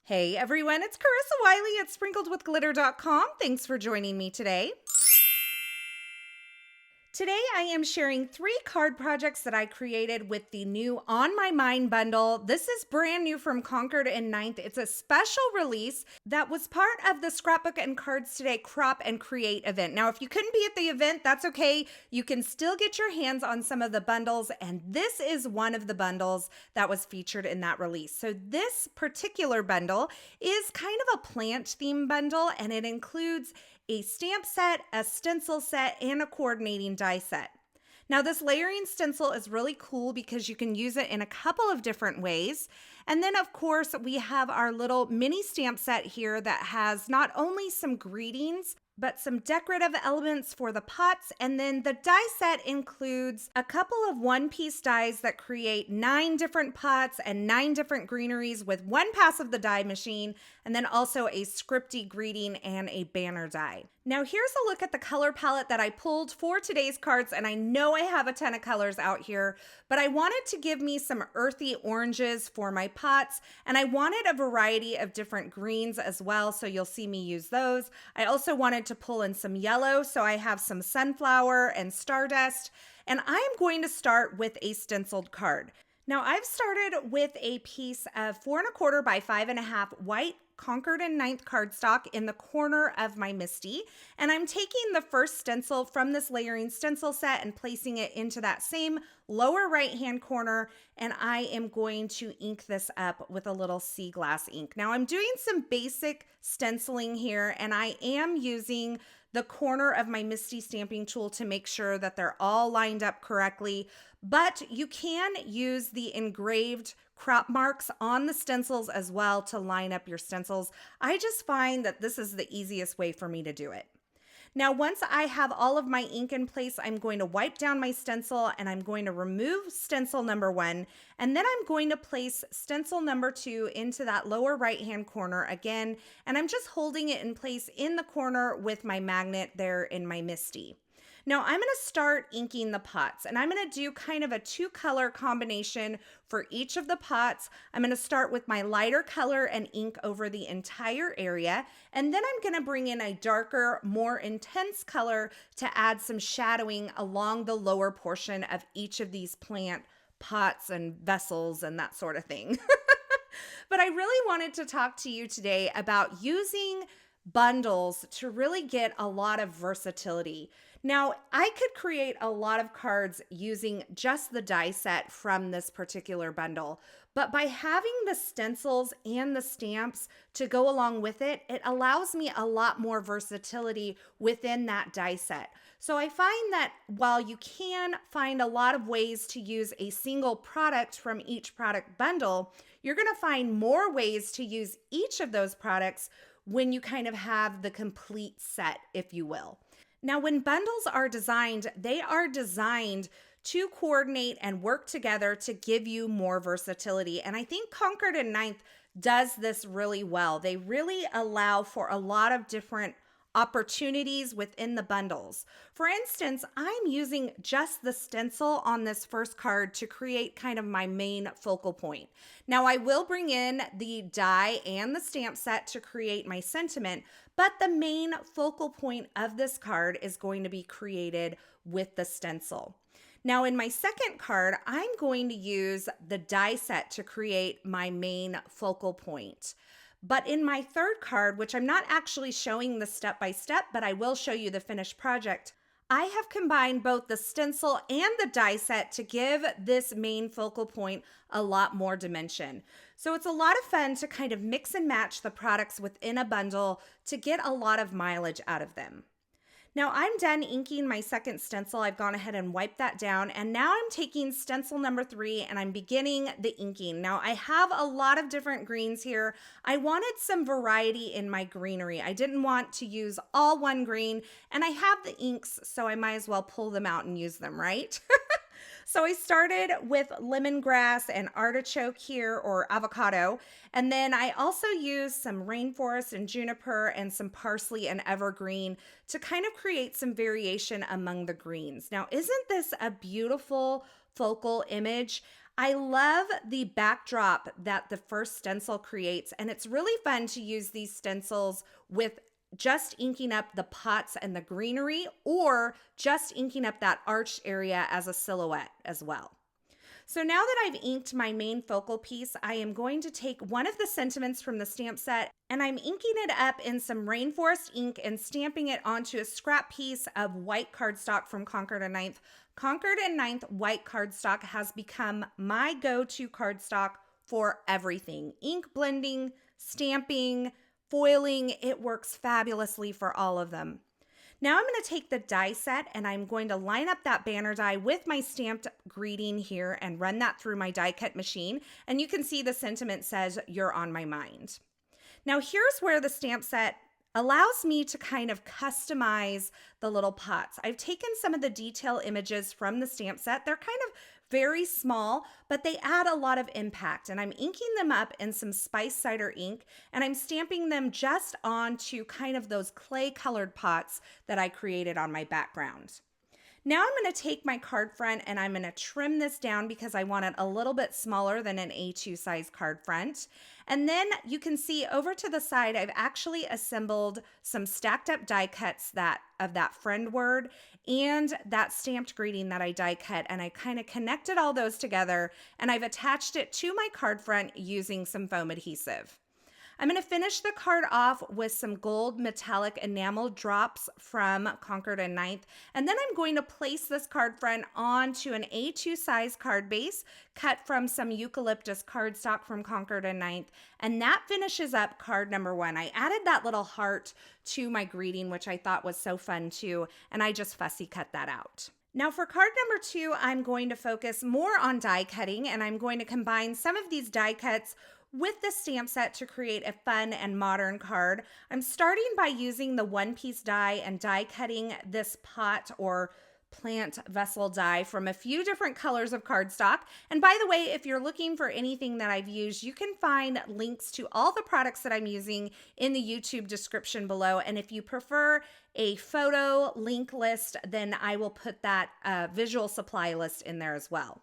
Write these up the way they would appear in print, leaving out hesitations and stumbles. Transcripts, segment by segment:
Hey everyone, it's Carissa Wiley at sprinkledwithglitter.com. Thanks for joining me today. Today I am sharing 3 card projects that I created with the new On My Mind bundle. This is brand new from Concord and 9th. It's a special release that was part of the Scrapbook and Cards Today Crop and Create event. Now, if you couldn't be at the event, that's okay. You can still get your hands on some of the bundles, and this is one of the bundles that was featured in that release. So this particular bundle is kind of a plant theme bundle, and it includes a stamp set, a stencil set, and a coordinating die set. Now, this layering stencil is really cool because you can use it in a couple of different ways. And then, of course, we have our little mini stamp set here that has not only some greetings, but some decorative elements for the pots. And then the die set includes a couple of one-piece dies that create 9 different pots and 9 different greeneries with 1 pass of the die machine, and then also a scripty greeting and a banner die. Now here's a look at the color palette that I pulled for today's cards, and I know I have a ton of colors out here, but I wanted to give me some earthy oranges for my pots, and I wanted a variety of different greens as well, so you'll see me use those. I also wanted to pull in some yellow, so I have some sunflower and stardust, and I'm going to start with a stenciled card. Now I've started with a piece of 4 1/4 by 5 1/2 white Concord and 9th cardstock in the corner of my Misty, and I'm taking the first stencil from this layering stencil set and placing it into that same lower right hand corner, and I am going to ink this up with a little sea glass ink. Now I'm doing some basic stenciling here, and I am using the corner of my Misty stamping tool to make sure that they're all lined up correctly, but you can use the engraved crop marks on the stencils as well to line up your stencils. I just find that this is the easiest way for me to do it. Now, once I have all of my ink in place, I'm going to wipe down my stencil and I'm going to remove stencil number 1, and then I'm going to place stencil number 2 into that lower right-hand corner again, and I'm just holding it in place in the corner with my magnet there in my Misty. Now I'm going to start inking the pots, and I'm going to do kind of a 2-color combination for each of the pots. I'm going to start with my lighter color and ink over the entire area, and then I'm going to bring in a darker, more intense color to add some shadowing along the lower portion of each of these plant pots and vessels and that sort of thing. But I really wanted to talk to you today about using bundles to really get a lot of versatility. Now, I could create a lot of cards using just the die set from this particular bundle, but by having the stencils and the stamps to go along with it, it allows me a lot more versatility within that die set. So I find that while you can find a lot of ways to use a single product from each product bundle, you're going to find more ways to use each of those products when you kind of have the complete set, if you will. Now, when bundles are designed, they are designed to coordinate and work together to give you more versatility. And I think Concord and 9th does this really well. They really allow for a lot of different opportunities within the bundles. For instance, I'm using just the stencil on this first card to create kind of my main focal point. Now, I will bring in the die and the stamp set to create my sentiment, but the main focal point of this card is going to be created with the stencil. Now, in my second card, I'm going to use the die set to create my main focal point. But in my third card, which I'm not actually showing the step-by-step, but I will show you the finished project, I have combined both the stencil and the die set to give this main focal point a lot more dimension. So it's a lot of fun to kind of mix and match the products within a bundle to get a lot of mileage out of them. Now I'm done inking my second stencil. I've gone ahead and wiped that down, and now I'm taking stencil number 3 and I'm beginning the inking. Now I have a lot of different greens here. I wanted some variety in my greenery. I didn't want to use all one green, and I have the inks, so I might as well pull them out and use them, right? So I started with lemongrass and artichoke here, or avocado, and then I also used some rainforest and juniper and some parsley and evergreen to kind of create some variation among the greens. Now, isn't this a beautiful focal image? I love the backdrop that the first stencil creates, and it's really fun to use these stencils with just inking up the pots and the greenery, or just inking up that arched area as a silhouette as well. So now that I've inked my main focal piece, I am going to take one of the sentiments from the stamp set and I'm inking it up in some Rainforest ink and stamping it onto a scrap piece of white cardstock from Concord and Ninth. Concord and Ninth white cardstock has become my go-to cardstock for everything. Ink blending, stamping, foiling, it works fabulously for all of them. Now I'm going to take the die set and I'm going to line up that banner die with my stamped greeting here and run that through my die cut machine. And you can see the sentiment says, "You're on my mind." Now here's where the stamp set allows me to kind of customize the little pots. I've taken some of the detail images from the stamp set. They're kind of very small, but they add a lot of impact. And I'm inking them up in some Spice Cider ink, and I'm stamping them just onto kind of those clay colored pots that I created on my background. Now I'm going to take my card front and I'm going to trim this down because I want it a little bit smaller than an A2 size card front. And then you can see over to the side, I've actually assembled some stacked up die cuts of that friend word and that stamped greeting that I die cut. And I kind of connected all those together and I've attached it to my card front using some foam adhesive. I'm going to finish the card off with some gold metallic enamel drops from Concord and Ninth, and then I'm going to place this card front onto an A2 size card base cut from some Eucalyptus cardstock from Concord and Ninth, and that finishes up card number 1. I added that little heart to my greeting, which I thought was so fun too, and I just fussy cut that out. Now for card number 2, I'm going to focus more on die cutting, and I'm going to combine some of these die cuts with the stamp set to create a fun and modern card. I'm starting by using the one-piece die and die cutting this pot or plant vessel die from a few different colors of cardstock. And by the way, if you're looking for anything that I've used, you can find links to all the products that I'm using in the YouTube description below. And if you prefer a photo link list, then I will put that visual supply list in there as well.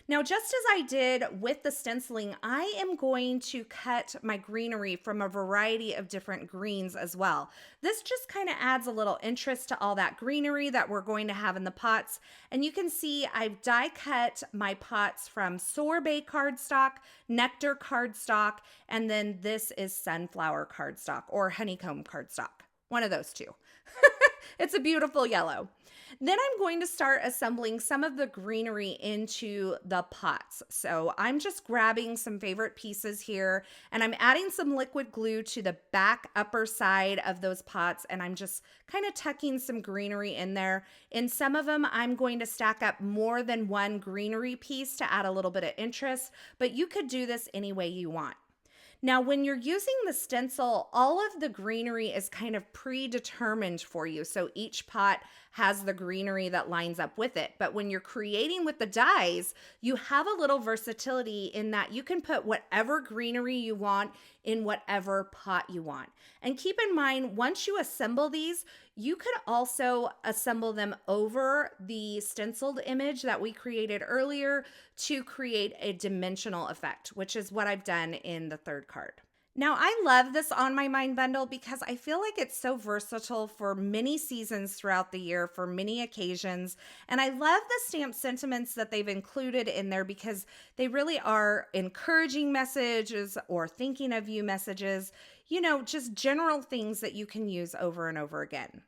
Now, just as I did with the stenciling, I am going to cut my greenery from a variety of different greens as well. This just kind of adds a little interest to all that greenery that we're going to have in the pots. And you can see I've die cut my pots from Sorbet cardstock, Nectar cardstock, and then this is sunflower cardstock or honeycomb cardstock. One of those two. It's a beautiful yellow. Then I'm going to start assembling some of the greenery into the pots. So I'm just grabbing some favorite pieces here and I'm adding some liquid glue to the back upper side of those pots and I'm just kind of tucking some greenery in there. In some of them, I'm going to stack up more than one greenery piece to add a little bit of interest, but you could do this any way you want. Now, when you're using the stencil, all of the greenery is kind of predetermined for you. So each pot has the greenery that lines up with it. But when you're creating with the dies, you have a little versatility in that you can put whatever greenery you want in whatever pot you want. And keep in mind, once you assemble these, you could also assemble them over the stenciled image that we created earlier to create a dimensional effect, which is what I've done in the third card. Now, I love this On My Mind bundle because I feel like it's so versatile for many seasons throughout the year, for many occasions. And I love the stamp sentiments that they've included in there because they really are encouraging messages or thinking of you messages, you know, just general things that you can use over and over again.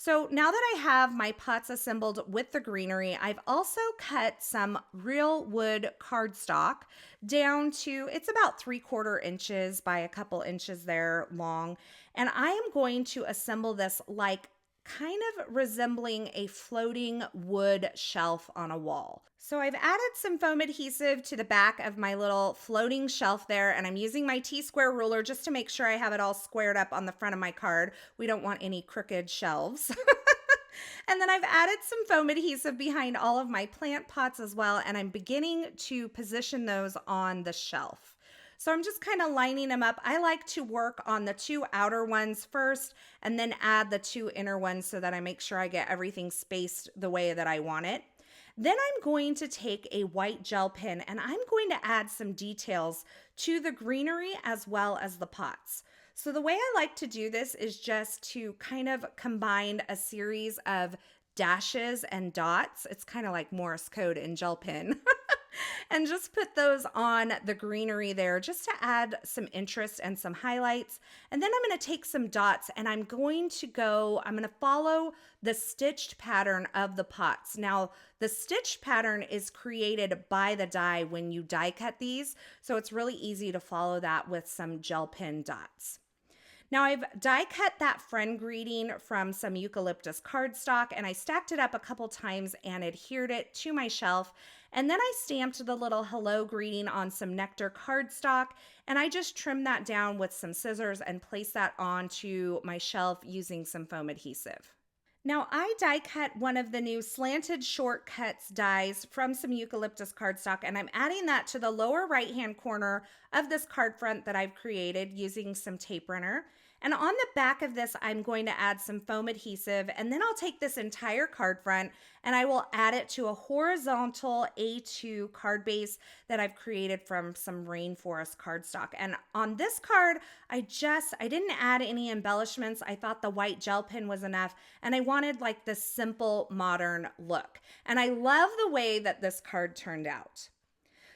So now that I have my pots assembled with the greenery, I've also cut some real wood cardstock down to, it's about 3/4 inches by a couple inches there long. And I am going to assemble this like kind of resembling a floating wood shelf on a wall. So I've added some foam adhesive to the back of my little floating shelf there, and I'm using my T-square ruler just to make sure I have it all squared up on the front of my card. We don't want any crooked shelves. And then I've added some foam adhesive behind all of my plant pots as well, and I'm beginning to position those on the shelf. So I'm just kind of lining them up. I like to work on the 2 outer ones first and then add the 2 inner ones so that I make sure I get everything spaced the way that I want it. Then I'm going to take a white gel pen and I'm going to add some details to the greenery as well as the pots. So the way I like to do this is just to kind of combine a series of dashes and dots. It's kind of like Morse code in gel pen. And just put those on the greenery there just to add some interest and some highlights. And then I'm going to take some dots and I'm going to follow the stitched pattern of the pots. Now, the stitched pattern is created by the die when you die cut these, so it's really easy to follow that with some gel pen dots. Now I've die cut that friend greeting from some Eucalyptus cardstock and I stacked it up a couple times and adhered it to my shelf. And then I stamped the little hello greeting on some Nectar cardstock and I just trimmed that down with some scissors and placed that onto my shelf using some foam adhesive. Now I die cut one of the new Slanted Shortcuts dies from some Eucalyptus cardstock and I'm adding that to the lower right hand corner of this card front that I've created using some tape runner. And on the back of this, I'm going to add some foam adhesive and then I'll take this entire card front and I will add it to a horizontal A2 card base that I've created from some Rainforest cardstock. And on this card, I didn't add any embellishments. I thought the white gel pen was enough and I wanted like this simple modern look. And I love the way that this card turned out.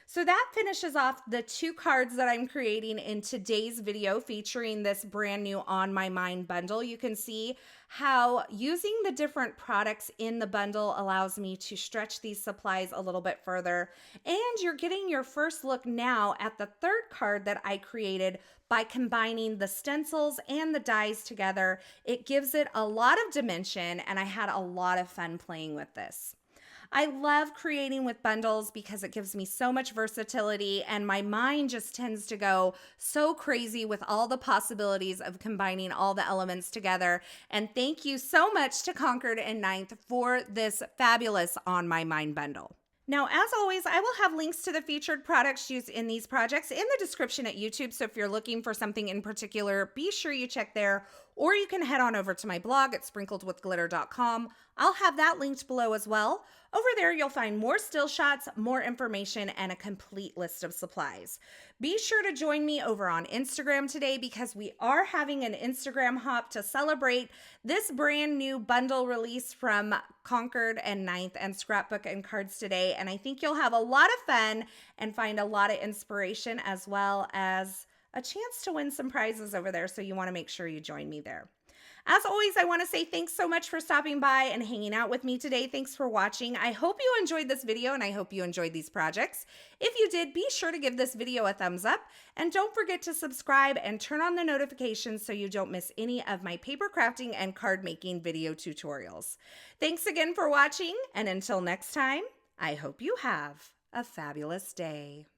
So that finishes off the 2 cards that I'm creating in today's video featuring this brand new On My Mind bundle. You can see how using the different products in the bundle allows me to stretch these supplies a little bit further. And you're getting your first look now at the 3rd card that I created by combining the stencils and the dies together. It gives it a lot of dimension and I had a lot of fun playing with this. I love creating with bundles because it gives me so much versatility and my mind just tends to go so crazy with all the possibilities of combining all the elements together. And thank you so much to Concord and 9th for this fabulous On My Mind bundle. Now, as always, I will have links to the featured products used in these projects in the description at YouTube. So if you're looking for something in particular, be sure you check there, or you can head on over to my blog at sprinkledwithglitter.com. I'll have that linked below as well. Over there, you'll find more still shots, more information, and a complete list of supplies. Be sure to join me over on Instagram today because we are having an Instagram hop to celebrate this brand new bundle release from Concord and 9th and Scrapbook and Cards Today. And I think you'll have a lot of fun and find a lot of inspiration as well as a chance to win some prizes over there. So you want to make sure you join me there. As always, I want to say thanks so much for stopping by and hanging out with me today. Thanks for watching. I hope you enjoyed this video and I hope you enjoyed these projects. If you did, be sure to give this video a thumbs up and don't forget to subscribe and turn on the notifications so you don't miss any of my paper crafting and card making video tutorials. Thanks again for watching, and until next time, I hope you have a fabulous day.